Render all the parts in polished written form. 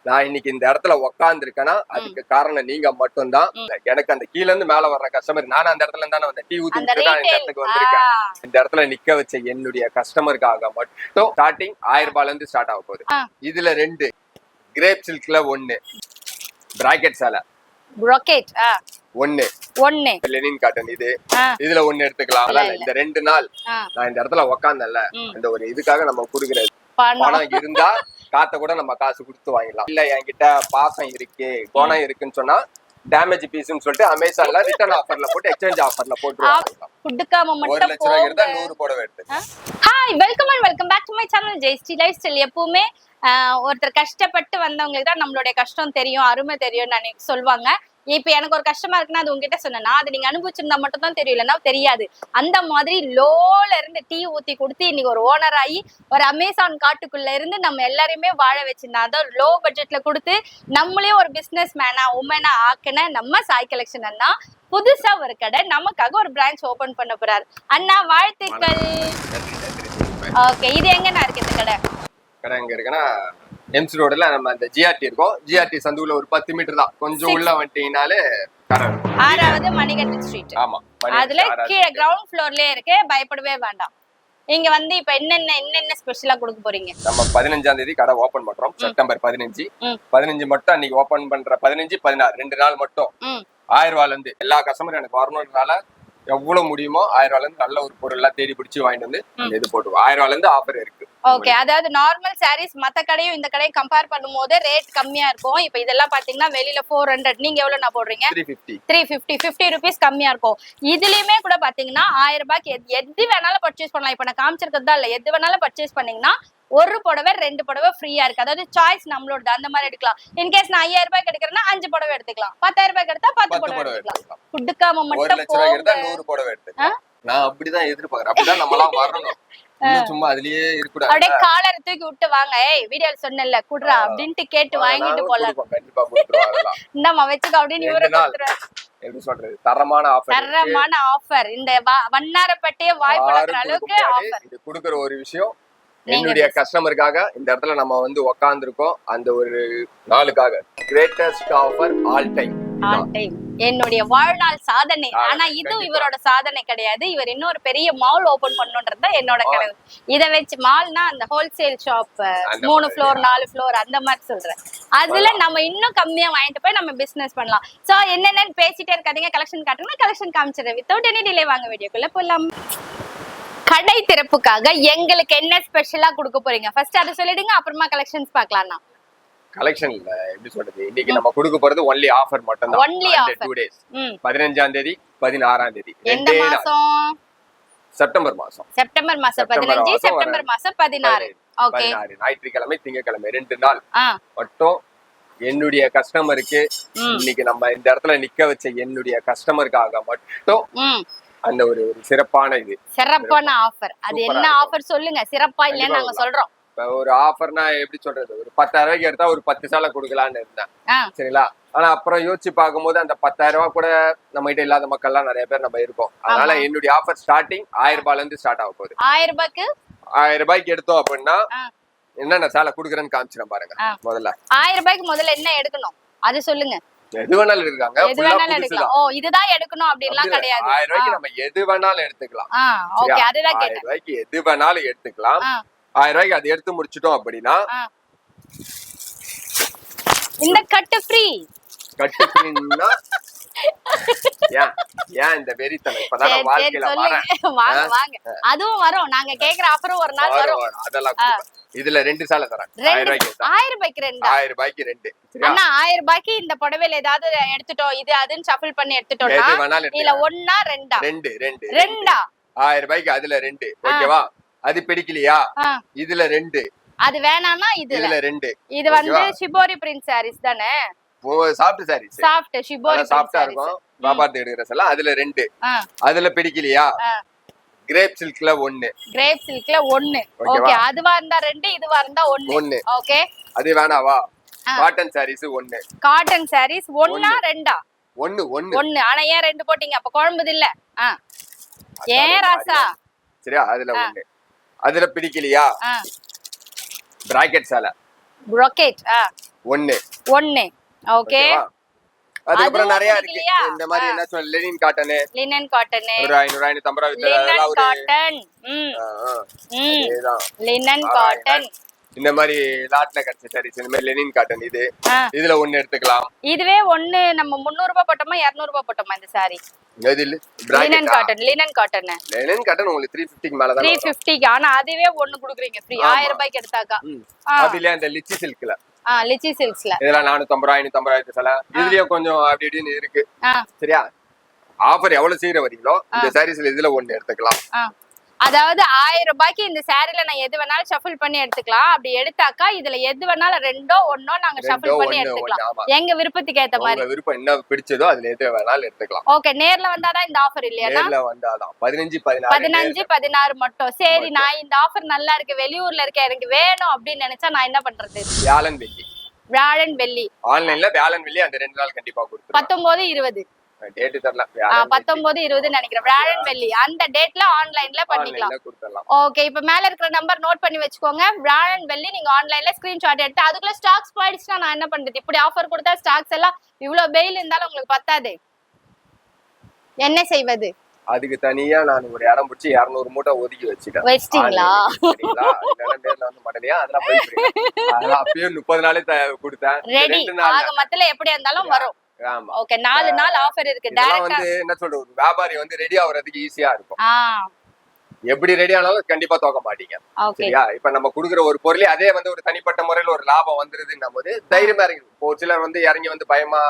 நான் இன்னைக்கு இந்த இடத்துல உட்கார்ந்து இருக்கேன்னா அதுக்கு காரணம் நீங்க மட்டும்தான். எனக்கு அந்த கீழ இருந்து மேல வர்ற கஸ்டமர், நானும் அந்த இடத்துல இருந்தானே வந்தேன், டீ ஊத்திட்டு தான் இந்த இடத்துக்கு வந்திருக்கேன். இந்த இடத்துல நிக்க வச்ச என்னுடைய கஸ்டமருக்காக மட்டும் ஸ்டார்டிங் 1000 ரூபாயில இருந்து ஸ்டார்ட் ஆக போகுது. இதுல 2 கிரேப் சில்க்ல 1 பிராக்கெட் சேலை ப்ரோக்கேட் 1 லெனின் காட்டன் இதுல 1 எடுத்துக்கலாம். இந்த 2 நாள் நான் இந்த இடத்துல உட்கார்ந்தேன்ல, அந்த ஒரு இதுக்காக நம்ம குடுக்குறது. பணம் இருந்தா காத்த கூட நம்ம காசு கொடுத்து வாங்கிடலாம். இல்ல என்கிட்ட பாசம் இருக்கு குணம் இருக்குன்னு சொன்னா டேமேஜ் பீஸ்னு சொல்லிட்டு அமேசான்ல ரிட்டர்ன் ஆஃபர்ல போட்டு எக்ஸ்சேஞ்ச் ஆஃபர்ல போட்டுருவாங்க. குடுக்காம மட்டும் 1 லட்சம் ரூபாய் இருந்தா 100 புடவை எடுத்து. Hi, welcome and welcome back to my channel Jayashree lifestyle. எப்பவுமே ஒருத்தர் கஷ்டப்பட்டு வந்தவங்களுக்கு தான் நம்மளுடைய கஷ்டம் தெரியும், அருமை தெரியும் நான் சொல்லுவாங்க. இப்ப எனக்கு ஒரு கஷ்டமா இருக்குன்னா அது உங்ககிட்ட சொன்னா அது நீங்க அனுபவிச்சிருந்தா மட்டும் தான் தெரியும், இல்லைன்னா தெரியாது. அந்த மாதிரி லோல இருந்து டீ ஊத்தி கொடுத்து இன்னைக்கு ஒரு ஓனர் ஆகி ஒரு அமேசான் காட்டுக்குள்ள இருந்து நம்ம எல்லாரையுமே வாழ வச்சிருந்தா, அதான் லோ பட்ஜெட்ல கொடுத்து நம்மளே ஒரு பிசினஸ் மேனா உமனா ஆக்கின நம்ம சாய் கலெக்ஷன் அண்ணா புதுசா ஒரு கடை நமக்காக ஒரு பிரான்ச் ஓபன் பண்ண போறாரு. அண்ணா வாழ்த்துக்கள். ஓகே, இது எங்கண்ணா இருக்கு இந்த கடை? கடை எங்க இருக்குன்னா எம்சி ரோடுல நம்ம அந்த ஜிஆர்டி இருக்கும். ஜிஆர்டி சந்துல ஒரு 10 மீட்டர் தான், கொஞ்சம் உள்ள வந்துட்டீங்கனாலே கடை இருக்கும். 6வது மணிகண்டன் ஸ்ட்ரீட். ஆமா, அதுல கீழே கிரவுண்ட் ஃப்ளோர்லயே இருக்கு, பயப்படவே வேண்டாம். இங்க வந்து இப்ப என்னென்ன ஸ்பெஷலா கொடுக்க போறீங்க? நம்ம 15ஆம் தேதி கடை ஓபன் பண்றோம். செப்டம்பர் 15 மட்டும் அன்னைக்கு ஓபன் பண்ற 15, 16 2 நாள் மட்டும் 1000 ரூபாயில இருந்து எல்லா கஸ்டமரும் எனக்கு வரணும்னால எவ்வளவு முடியுமோ 1000 ரூபாயில இருந்து நல்ல ஒரு பொருள் எல்லாம் தேடி பிடிச்சி வாங்கிட்டு வந்து இது போட்டுருவோம். 1000 ரூபாயில இருந்து ஆஃபர் இருக்கு. ஓகே, அதாவது நார்மல் சாரீஸ் மத்த கடையும் இந்த கடையும் கம்பேர் பண்ணும்போது ரேட் கம்மியா இருக்கும். இப்ப இதெல்லாம் பாத்தீங்கன்னா வெளியில 400, நீங்க எவ்வளவு நான் போடுறீங்க? 350 50 rupees கம்மியா இருக்கும். இதுலயுமே கூட பாத்தீங்கன்னா 1000 ரூபாய்க்கு எது வேணாலும் பர்ச்சேஸ் பண்ணலாம். இப்ப நான் காமிச்சிருக்கதா இல்ல, எது வேணாலும் பர்ச்சேஸ் பண்ணீங்கன்னா ஒரு புடவை 2 புடவை ஃப்ரீயா இருக்கு. அதாவது சாய்ஸ் நம்மளோட அந்த மாதிரி எடுக்கலாம். இன்கேஸ் நான் 5000 ரூபாய்க்கு எடுக்கிறேன்னா 5 புடவை எடுத்துக்கலாம். 10000 ரூபாய்க்கு எடுத்தா 10 புடவை எடுத்துக்கலாம். குடுக்காம மட்டும் 1 லட்சம் ரூபாய்க்கு எடுத்தா 100 புடவை எடுத்துக்கலாம். நான் அப்படிதான் எதிர்பார்க்கறேன். அப்படிதான் நம்மலாம் வரணும். சும்மா அதுலயே இருக்கக்கூடாது. அப்படியே காலரை தூக்கி விட்டு வாங்க, ஏய் வீடியோல சொன்னேன்ல குடுறா அப்படின்ட்டு கேட்டு வாங்கிட்டு போலாம். கண்டிப்பா கொடுத்துருவாங்க. இந்தமா வச்சுக்க அப்படின்னு இவரு கொடுத்துருவாரு. எப்படி சொல்றது, தரமான ஆஃபர். இந்த வண்ணாரப்பட்டியே வாய் பழக்கிற அளவுக்கு ஆஃபர். இது கொடுக்குற ஒரு விஷயம் என்னுடைய கஸ்டமருக்காக இந்த இடத்துல நம்ம வந்து உட்கார்ந்துருக்கோம். அந்த ஒரு நாளுக்காக கிரேட்டஸ்ட் ஆஃபர் ஆல் டைம். என்னுடைய வாழ்நாள் சாதனை. ஆனா இது இவரோட சாதனை கிடையாது. இவர் இன்னொரு பெரிய மால் ஓபன் பண்ணணும்ன்றது என்னோட கனவு. இத வச்சு மால்னா அந்த ஹோல்சேல் ஷாப் 3 ஃப்ளோர் 4 ஃப்ளோர் அந்த மாதிரி சொல்றேன். அதுல நம்ம இன்னும் கம்மியா வாங்கிட்டு போய் நம்ம பிசினஸ் பண்ணலாம். சோ என்னென்னு பேசிட்டே இருக்காதீங்க, கலெக்ஷன் காட்டுங்க. கலெக்ஷன் காமிச்சிடுறேன். வித்தவுட் எனி டிலே வாங்க வீடியோக்குள்ள போலாம். கடை திறப்புக்காக எங்களுக்கு என்ன ஸ்பெஷலா கொடுக்க போறீங்க? ஃபர்ஸ்ட் அதை சொல்லிடுங்க, அப்புறமா கலெக்ஷன்ஸ் பார்க்கலாம்னா. கலெக்ஷன்ல எப்படி சொல்றது, இன்னைக்கு நம்ம கொடுக்க போறது ஒன்லி ஆஃபர் மட்டும் தான். Only offer 2 days. 15ஆம் தேதி 16ஆம் தேதி. எந்த மாசம்? செப்டம்பர் மாசம். செப்டம்பர் மாசம் 15, செப்டம்பர் மாசம் 16. ஓகே, ஞாயிற்றுக்கிழமை திங்கட்கிழமை 2 நாள் மட்டும் என்னுடைய கஸ்டமருக்கு. இன்னைக்கு நம்ம இந்த இடத்துல நிக்க வச்ச என்னுடைய கஸ்டமருக்காக மட்டும் அந்த ஒரு சிறப்பான ஆஃபர். அது என்ன ஆஃபர் சொல்லுங்க, சிறப்பா இல்லன்னு நாங்க சொல்றோம். ஒரு ஆஃபர்னா எப்படி சொல்றது, ஒரு 10,000 ரூபாய்க்கு எடுத்தா ஒரு 10 சேலை கொடுக்கலான்னு இருந்தேன், சரிங்களா? ஆனா அப்புறம் யோசிச்சு பார்க்கும்போது அந்த 10,000 ரூபாய் கூட நம்ம கிட்ட இல்லாத மக்கள் எல்லாம் நிறைய பேர் நம்ம இருக்கோம். அதனால என்னுடைய ஆஃபர் ஸ்டார்டிங் 1000 ரூபாயில இருந்து ஸ்டார்ட் ஆக போகுது. 1000 ரூபாய்க்கு எடுத்தோம் அப்படின்னா என்னென்ன சேலை கொடுக்குறேன்னு காமிச்சிடும் பாருங்க. முதல்ல 1000 ரூபாய்க்கு முதல்ல என்ன எடுக்கணும் அது சொல்லுங்க. எது வேணாலும் இருக்காங்க, இதுதான் எடுக்கணும் அப்படின்லாம் கிடையாது. 1000 ரூபாய்க்கு நம்ம எது வேணாலும் எடுத்துக்கலாம். 1000 ரூபாய்க்கு எது வேணாலும் எடுத்துக்கலாம். 1000 ரூபாய்க்கு அது எடுத்து முடிச்சிட்டோம் அப்படின்னா இந்த கட்டு ஃப்ரீ. கட்டு ஃப்ரீன்னா ஏன் இந்த வெறித்தனம் இப்பதான் வாழ்க்கையில வாங்க அதுவும் வரும். நாங்க கேக்குற ஆஃபரும் ஒரு நாள் வரும். அதெல்லாம் இதுல 2 சேலை தரேன். 1000 ரூபாய்க்கு 2. 1000 ரூபாய்க்கு 2. அண்ணா 1000 ரூபாய்க்கு இந்த புடவையில ஏதாவது எடுத்துட்டோம், இது அதுன்னு ஷஃபிள் பண்ணி எடுத்துட்டோம்னா இல்ல 1 2 2 1000 ரூபாய்க்கு அதுல 2. ஓகேவா? அது பிடிக்கலையா? இதுல 2. அது வேணாம்னா இதுல 2. இது வந்து ஷிபோரி பிரிண்ட் சாரீஸ் தானே? சாஃப்ட் சாரீஸ். சாஃப்ட் ஷிபோரி சாஃப்ட்டா இருக்கும். வியாபாரத்துக்கு எடுக்கிற சேலை அதுல 2. அதுல பிடிக்கலையா? கிரேப் சில்க்ல 1. கிரேப் சில்க்ல 1. ஓகே, அதுவா இருந்தா 2, இதுவா இருந்தா 1. ஓகே, அது வேணாவா? காட்டன் சாரீஸ் 1. காட்டன் சாரீஸ் 1 2 1. ஆனா ஏன் 2 போட்டீங்க? அப்ப குழம்புது இல்ல. ஏன் ராசா? சரியா? அதுல 1. அதுல பிடிக்கலையா? பிராக்கெட் சேலை ப்ரோக்கேட் ஒண்ணு ஓகே. அதுக்கப்புறம் நிறைய இருக்கு இந்த மாதிரி என்ன சொல்ல லெனின் காட்டன் ஒரு 500 550 லினன் காட்டன் லினன் காட்டன் இந்த மாதிரி லாட்ல கிடைச்ச சாரீஸ் இந்த மாதிரி லெனின் காட்டன் இதுல ஒண்ணு எடுத்துக்கலாம். இதுவே ஒண்ணு நம்ம 300 ரூபாய் போட்டோமா 200 ரூபாய் போட்டோமா இந்த சாரி லினன் காட்டன் உங்களுக்கு 350 மேல தான் 350. ஆனா அதுவே ஒண்ணு குடுக்குறீங்க ஃப்ரீ 1000 ரூபாய்க்கு எடுத்தாக்கா. அதுல அந்த லிச்சி சில்க்ல லிச்சி சில்க்ஸ்ல இதெல்லாம் 450 550 சில இதுலயும் கொஞ்சம் அப்படி இப்படின்னு இருக்கு. சரியா ஆஃபர் எவ்வளவு சீக்கிரம் வரீங்களோ இந்த சாரீஸ்ல இதுல ஒண்ணு எடுத்துக்கலாம். அதாவது 1000 ரூபாய்க்கு இந்த சாரில நான் எது வேணாலும் ஷஃபிள் பண்ணி எடுத்துக்கலாம். அப்படி எடுத்தாக்கா இதுல எது வேணாலும் ரெண்டோ ஒன்னோ நாங்க ஷஃபிள் பண்ணி எடுத்துக்கலாம் எங்க விருப்பத்துக்கு ஏத்த மாதிரி. விருப்பம் என்ன பிடிச்சதோ அதுல எது வேணாலும் எடுத்துக்கலாம். ஓகே நேர்ல வந்தாதான் இந்த ஆஃபர் இல்லையா? நேர்ல வந்தாதான் 15 16 மட்டும். சரி நான் இந்த ஆஃபர் நல்லா இருக்கு வெளியூர்ல இருக்க எனக்கு வேணும் அப்படின்னு நினைச்சா நான் என்ன பண்றது? வியாழன் வெள்ளி ஆன்லைன்ல வியாழன் வெள்ளி அந்த 2 நாள் கண்டிப்பா கொடுத்து 19 20 டேட் தரலாம். 19 20 நினைக்கிறேன் வியாழன் வெள்ளி அந்த டேட்ல ஆன்லைன்ல பண்ணிக்கலாம். ஓகே இப்ப மேல இருக்கிற நம்பர் நோட் பண்ணி வச்சுக்கோங்க. வியாழன் வெள்ளி நீங்க ஆன்லைன்ல ஸ்கிரீன்ஷாட் எடுத்து அதுக்குள்ள ஸ்டாக்ஸ் போயிடுச்சுன்னா நான் என்ன பண்றது? இப்படி ஆஃபர் கொடுத்தா ஸ்டாக்ஸ் எல்லாம் இவ்வளவு பெயில் இருந்தாலும் உங்களுக்கு பத்தாது, என்ன செய்வது? அதுக்கு தனியா நான் ஒரு இடம் பிடிச்சி 200 மூட்டை ஒதுக்கி வச்சுட்டேன். வச்சிட்டீங்களா? நேர்ல வந்து மாட்டலையா அதெல்லாம் போயிட்டு அப்பயே 30 நாளே கொடுத்தேன். ரெடி ஆக மொத்தல எப்படி இருந்தாலும் வரும். ஓகே 4 நாள் ஆஃபர் இருக்கு. டைரக்டா வந்து என்ன சொல்றது ஒரு வியாபாரி வந்து ரெடி ஆவறதுக்கு ஈஸியா இருக்கும். எப்படி ரெடி ஆனாலும் கண்டிப்பா தோக்க மாட்டீங்க. சரியா இப்ப நம்ம குடுக்குற ஒரு பொருளே அதே வந்து ஒரு தனிப்பட்ட முறையில ஒரு லாபம் வந்துருதுன்னும் போது தைரியமா இருக்கு. ஒரு சிலர் வந்து இறங்கி வந்து பயமா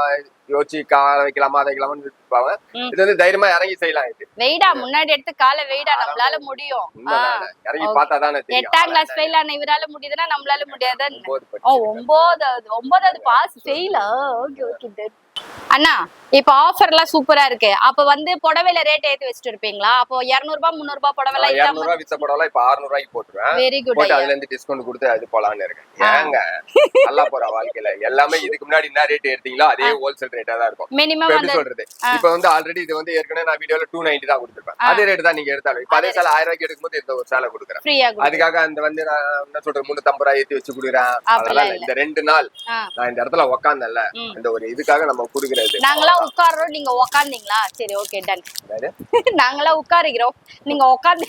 யோசிச்சு கால வைக்கலாமா அதை வைக்கலாமான்னு இருப்பாங்க. இது வந்து தைரியமா இறங்கி செய்யலாம். இது வெயிடா முன்னாடி எடுத்து கால வெயிடா நம்மளால முடியும். இறங்கி பார்த்தா தானே தெரியும். 8ஆம் கிளாஸ் ஃபெயில் ஆன இவரால முடியுதுன்னா நம்மளால முடியாதா? 9வது பாஸ் ஃபெயில். ஓகே ஓகே அண்ணா இப்ப ஆஃபர் எல்லாம் சூப்பரா இருக்கு. அப்ப வந்து புடவைல ரேட் ஏத்தி வச்சிட்டு இருப்பீங்களா? அப்போ 200 ரூபாய் 300 ரூபாய் புடவை 200 ரூபாய் வித்த புடவை இப்ப 600 ரூபாய்க்கு போட்டுருவேன். Very good. போட்டு அதுல இருந்து டிஸ்கவுண்ட் கொடுத்து அது போலான்னு இருக்கேன். ஏங்க நல்லா போற வாழ்க்கையில எல்லாமே இதுக்கு முன்னாடி என்ன ரேட் எடுத்தீங்களோ அதே ஹோல்சேல் ரேட்டா தான் இருக்கும். மினிமம் எப்படி சொல்றது இப்ப வந்து ஆல்ரெடி இது வந்து ஏற்கனவே நான் வீடியோல 290 தான் கொடுத்திருப்பேன். அதே ரேட் தான் நீங்க எடுத்தாலும் இப்ப அதே சேலை 1000 ரூபாய்க்கு எடுக்கும்போது இந்த ஒரு சேலை கொடுக்குறேன். அதுக்காக அந்த வந்து நான் என்ன சொல்றது 350 ரூபாய் ஏத்தி வச்சு கொடுக்குறேன். அதனால இந்த 2 நாள் நான் இந்த இடத்துல உட்கார்ந்தேன்ல இந்த ஒரு இதுக்காக நம்ம கொடுக்குறது. நாங்களா உட்கார்றோம் நீங்க உட்கார்ந்தீங்களா? சரி ஓகே டன். நாங்களா உட்காருகிறோம் நீங்க உட்கார்ந்து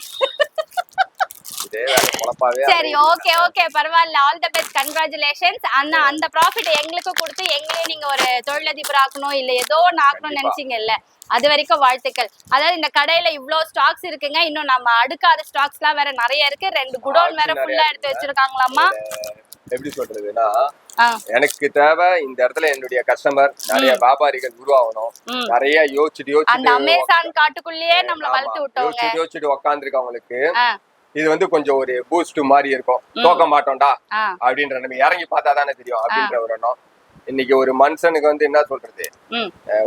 சரி ஓகே ஓகே பரவாயில்ல. ஆல் தி பெஸ்ட் கங்க்ராச்சுலேஷன்ஸ் அண்ணா. அந்த ப்ராஃபிட் எங்களுக்கு கொடுத்து எங்களையும் நீங்க ஒரு தொழிலதிபர் ஆக்கணும் இல்ல ஏதோ ஒன்னு ஆக்கணும்னு நினைச்சீங்க இல்ல, அது வரைக்கும் வாழ்த்துக்கள். அதாவது இந்த கடையில இவ்வளவு ஸ்டாக்ஸ் இருக்குங்க. இன்னும் நம்ம அடுக்காத ஸ்டாக்ஸ் எல்லாம் வேற நிறைய இருக்கு. 2 குடோன் வேற ஃபுல்லா எடுத்து வச்சிருக்காங்களாமா. எப்படி சொல்றதுன்னா எனக்கு தேவை இந்த இடத்துல என்னுடைய கஸ்டமர் நிறைய வியாபாரிகள் உருவாகணும். நிறைய யோசிச்சுட்டு அந்த அமேசான் காட்டுக்குள்ளேயே நம்மள வளர்த்து விட்டவங்க யோசிச்சுட்டு உட்கார்ந்துருக்கவங்களுக்கு இது வந்து கொஞ்சம் ஒரு பூஸ்ட் மாதிரி இருக்கும். தோக்க மாட்டோம்டா அப்படின்ற நம்ம இறங்கி பார்த்தா தானே தெரியும் அப்படின்ற ஒரு எண்ணம். இன்னைக்கு ஒரு மனுஷனுக்கு வந்து என்ன சொல்றது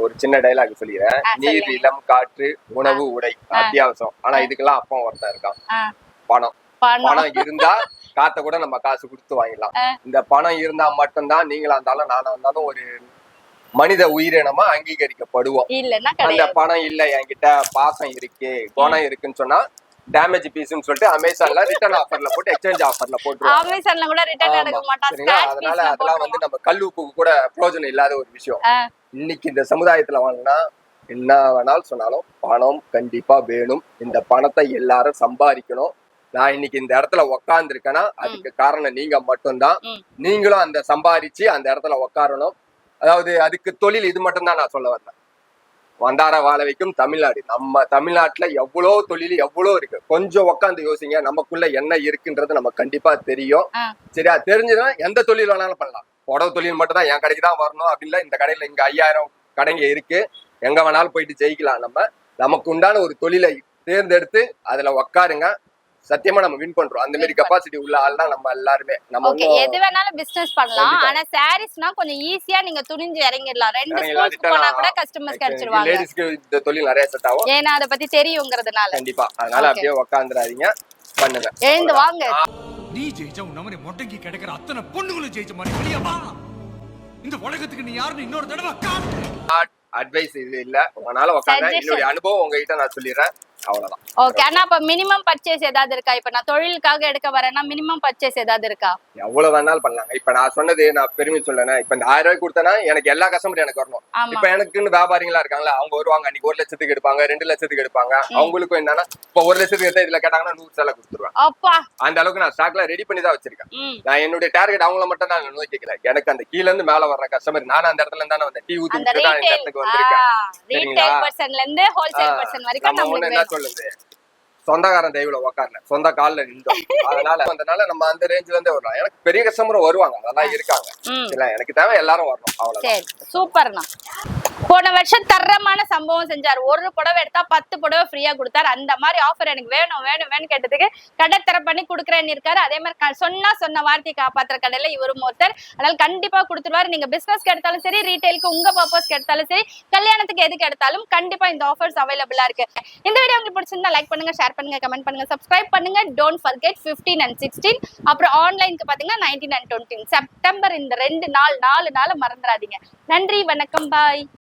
ஒரு சின்ன டைலாக் சொல்லிடுறேன். நீர் இளம் காற்று உணவு உடை அத்தியாவசியம். ஆனா இதுக்கெல்லாம் அப்பா ஒருத்தன் இருக்கான். பணம் இருந்தா காத்த கூட நம்ம காசு கொடுத்து வாங்கிடலாம். இந்த பணம் இருந்தா மட்டும்தான் நீங்களா இருந்தாலும் நானா இருந்தாலும் ஒரு மனித உயிரினமா அங்கீகரிக்கப்படுவோம். அந்த பணம் இல்ல என்கிட்ட பாசம் இருக்கு குணம் இருக்குன்னு சொன்னா டேமேஜ் பீஸ்னு சொல்லிட்டு அமேசான்ல ரிட்டர்ன் ஆஃபர்ல போட்டு எக்ஸ்சேஞ்ச் ஆஃபர்ல போட்டுருவோம். அமேசான்ல கூட ரிட்டர்ன் எடுக்க மாட்டாங்க. அதனால அதெல்லாம் வந்து நம்ம கல்லுப்புக்கு கூட பிரயோஜனம் இல்லாத ஒரு விஷயம். இன்னைக்கு இந்த சமுதாயத்துல வாங்கினா என்ன வேணாலும் சொன்னாலும் பணம் கண்டிப்பா வேணும். இந்த பணத்தை எல்லாரும் சம்பாதிக்கணும். நான் இன்னைக்கு இந்த இடத்துல உக்காந்து இருக்கேன்னா அதுக்கு காரணம் நீங்க மட்டும்தான். நீங்களும் அந்த சம்பாதிச்சு அந்த இடத்துல உக்காரணும். அதாவது அதுக்கு தொழில் இது மட்டும் தான் நான் சொல்ல வரேன். வந்தார வாழ வைக்கும் தமிழ்நாடு. நம்ம தமிழ்நாட்டுல எவ்வளவு தொழில் எவ்வளவு இருக்கு. கொஞ்சம் உட்காந்து யோசிங்க. நமக்குள்ள என்ன இருக்குன்றது நம்ம கண்டிப்பா தெரியும். சரியா தெரிஞ்சுன்னா எந்த தொழில் வேணாலும் பண்ணலாம். புடவை தொழில் மட்டும் தான் என் கடைக்கு தான் வரணும் அப்படின்ல. இந்த கடையில இங்க 5000 கடைங்க இருக்கு. எங்க வேணாலும் போயிட்டு ஜெயிக்கலாம். நமக்கு உண்டான ஒரு தொழிலை தேர்ந்தெடுத்து அதுல உக்காருங்க. சத்தியமா நம்ம வின் பண்றோம். அந்த மாதிரி கெபாசிட்டி உள்ள ஆள் தான் நம்ம எல்லாருமே. நம்ம எது வேணாலும் பிசினஸ் பண்ணலாம். ஆனா சாரீஸ்னா கொஞ்சம் ஈஸியா நீங்க துணிஞ்சு இறங்கிடலாம். 2 ஸ்கூல்ஸ் போனா கூட கஸ்டமர்ஸ் கிடைச்சிருவாங்க. லேடிஸ்க்கு இந்த தொழில் நிறைய செட் ஆகும். ஏன்னா அத பத்தி தெரியும்ங்கிறதுனால. கண்டிப்பா. அதனால அப்படியே உட்கார்ந்துறாதீங்க, பண்ணுங்க. எழுந்து வாங்க. நீ ஜெயிச்ச உன்ன மாதிரி மொட்டைக்கு கிடைக்கிற அத்தனை பொண்ணுங்களும் ஜெயிச்ச மாதிரி வெளிய வா. இந்த உலகத்துக்கு நீ யாருன்னு இன்னொரு தடவை காட்டு. அட்வைஸ் இது இல்ல. உங்களால உட்கார்ந்து என்னுடைய அனுபவம் உங்ககிட்ட நான் சொல்லிடுறேன். அவ்வளவுதான். ஓகே. ஆனா அப்ப மினிமம் பர்ச்சேஸ் ஏதாவது இருக்கா? இப்ப நான் தொழிலுக்காக எடுக்க வரேன்னா மினிமம் பர்ச்சேஸ் ஏதாவது இருக்கா? எவ்வளவு வேணாலும் பண்ணலாங்க. இப்ப நான் சொன்னது நான் பெருமை சொல்லனே, இப்ப இந்த 1000 ரூபாய் கொடுத்தனா எனக்கு எல்லா கஸ்டமரும் எனக்கு வரணும். இப்ப எனக்குன்னு வியாபாரிகளா இருக்காங்களா, அவங்க வருவாங்க, அன்னைக்கு 1 லட்சத்துக்கு எடுப்பாங்க, 2 லட்சத்துக்கு எடுப்பாங்க. அவங்களுக்கும் என்னன்னா இப்ப 1 லட்சத்துக்கு எடுத்தா இதுல கேட்டாங்கன்னா 100 சேலை கொடுத்துருவேன். அப்பா அந்த அளவுக்கு நான் ஸ்டாக்ல ரெடி பண்ணி தான் வச்சிருக்கேன். நான் என்னுடைய டார்கெட் அவங்கள மட்டும் நான் நோக்கிக்கல. எனக்கு அந்த கீழ இருந்து மேல வர்ற கஸ்டமர், நானும் அந்த இடத்துல இருந்தானே வந்தேன். டீ ஊத்தி விட்டு தான் இந்த இடத்துக்கு வந்திருக்கேன். ரீட்டைல் பர்சன்ல இருந்து ஹோல்சேல் பர்சன் வரைக்கும் நம்ம என்ன சொல்லுது, சொந்தக்காரன் தெய்வல உக்காரல, சொந்த கால்ல நின்றோம். அதனால நம்ம அந்த ரேஞ்ச்ல இருந்தே வரலாம். எனக்கு பெரிய கஸ்டமரும் வருவாங்க, அதெல்லாம் இருக்காங்க. இல்ல எனக்கு தேவை எல்லாரும் வரணும், அவ்வளவுதான். சரி, சூப்பர்ண்ணா. போன வருஷம் தரமான சம்பவம் செஞ்சாரு. ஒரு புடவை எடுத்தா 10 புடவை ஃப்ரீயா கொடுத்தாரு. அந்த மாதிரி ஆஃபர் எனக்கு வேணும் வேணும் வேணும் கேட்டதுக்கு கடை தர பண்ணி கொடுக்குறேன்னு இருக்காரு. அதே மாதிரி சொன்ன வார்த்தையை காப்பாத்துற கடையில இவரும் ஒருத்தர். அதனால கண்டிப்பா கொடுத்துருவாரு. நீங்க பிசினஸ்க்கு எடுத்தாலும் சரி, ரீட்டைலுக்கு உங்க பர்பஸ்க்கு எடுத்தாலும் சரி, கல்யாணத்துக்கு எதுக்கு எடுத்தாலும் கண்டிப்பா இந்த ஆஃபர்ஸ் அவைலபிளா இருக்கு. இந்த வீடியோ உங்களுக்கு பிடிச்சிருந்தா லைக் பண்ணுங்க, ஷேர் பண்ணுங்க, கமெண்ட் பண்ணுங்க, சப்ஸ்கிரைப் பண்ணுங்க. Don't forget 15 and 16. அப்புறம் ஆன்லைனுக்கு பாத்தீங்கன்னா 19 and 20 செப்டம்பர். இந்த 4 நாள் மறந்துடாதீங்க. நன்றி, வணக்கம், பாய்.